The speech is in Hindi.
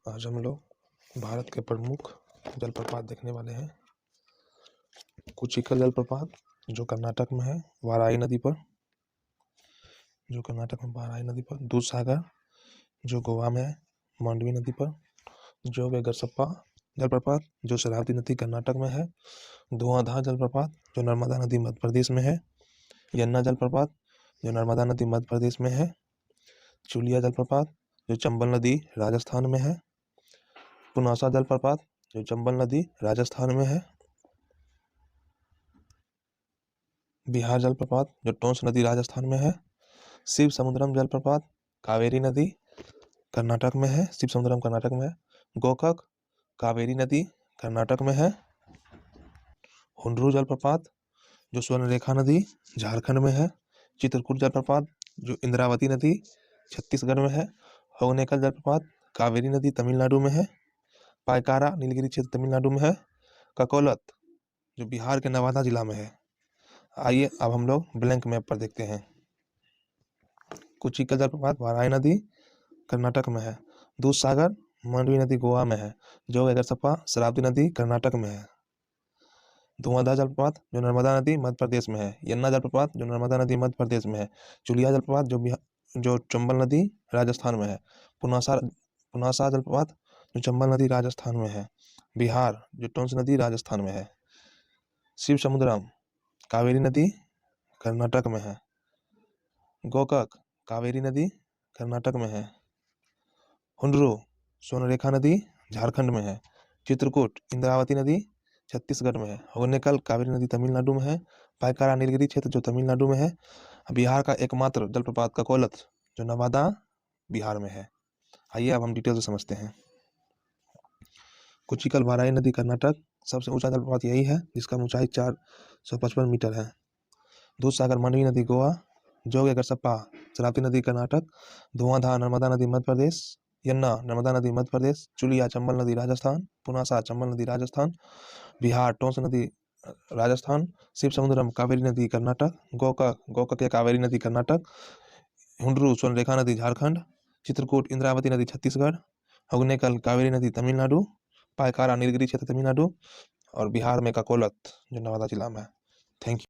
आज हम लोग भारत के प्रमुख जलप्रपात देखने वाले हैं। कुचिकल जलप्रपात जो कर्नाटक में है वाराई नदी पर, दूधसागर जो गोवा में है मांडवी नदी पर, जोगेगरसप्पा जलप्रपात जो शरावती नदी कर्नाटक में है, धुआंधार जलप्रपात जो नर्मदा नदी मध्य प्रदेश में है, यन्ना जलप्रपात जो नर्मदा नदी मध्य प्रदेश में है, चुलिया जलप्रपात जो चंबल नदी राजस्थान में है, पुनासा जलप्रपात जो चंबल नदी राजस्थान में है, बिहार जलप्रपात जो टोंस नदी राजस्थान में है, शिव समुद्रम जलप्रपात कावेरी नदी कर्नाटक में है, शिव समुद्रम कर्नाटक में है, गोकाक कावेरी नदी कर्नाटक में है, हुंड्रू जलप्रपात जो स्वर्णरेखा नदी झारखंड में है, चित्रकूट जलप्रपात जो इंद्रावती नदी छत्तीसगढ़ में है, होगनेकल जलप्रपात कावेरी नदी तमिलनाडु में है, पायकारा नीलगिरी क्षेत्र तमिलनाडु में है, ककोलत जो बिहार के नवादा जिला में है। आइए अब हम लोग ब्लैंक मैप पर देखते हैं। कुचिकल जलप्रपात वाराई नदी कर्नाटक में है, दूधसागर मांडवी नदी गोवा में है, जोगेगरसप्पा शरावती नदी कर्नाटक में है, धुआंधार जलप्रपात जो नर्मदा नदी मध्य प्रदेश में है, यन्ना जलप्रपात जो नर्मदा नदी मध्य प्रदेश में है, चुलिया जलप्रपात जो चंबल नदी राजस्थान में है, पुनासा जलप्रपात जो चंबल नदी राजस्थान में है, बिहार जो टोंस नदी राजस्थान में है, शिव समुद्रम कावेरी नदी कर्नाटक में है, गोकाक कावेरी नदी कर्नाटक में है, हुंड्रू स्वर्णरेखा नदी झारखंड में है, चित्रकूट इंद्रावती नदी छत्तीसगढ़ में है, होगनेकल कावेरी नदी तमिलनाडु में है, पायकारा नीलगिरी क्षेत्र जो तमिलनाडु में है, बिहार का एकमात्र जलप्रपात ककोलत जो नवादा बिहार में है। आइए अब हम डिटेल से समझते हैं। कुचिकल वाराई नदी कर्नाटक सबसे ऊंचा जलप्रपात यही है जिसका ऊंचाई 455 मीटर है। दूधसागर मांडवी नदी गोवा, जोगेगरसप्पा शरावती नदी कर्नाटक, धुआंधार नर्मदा नदी मध्य प्रदेश, यन्ना नर्मदा नदी मध्य प्रदेश, चुलिया चंबल नदी राजस्थान, पुनासा चंबल नदी राजस्थान, बिहार टोंस नदी राजस्थान, शिव समुद्रम कावेरी नदी कर्नाटक, गोकाक या कावेरी नदी कर्नाटक, हुंड्रू स्वर्णरेखा नदी झारखंड, चित्रकूट इंद्रावती नदी छत्तीसगढ़, होगनेकल कावेरी नदी तमिलनाडु, पायकारा नीलगिरी क्षेत्र तमिलनाडु और बिहार में ककोलत जो नवादा जिला में है। Thank you.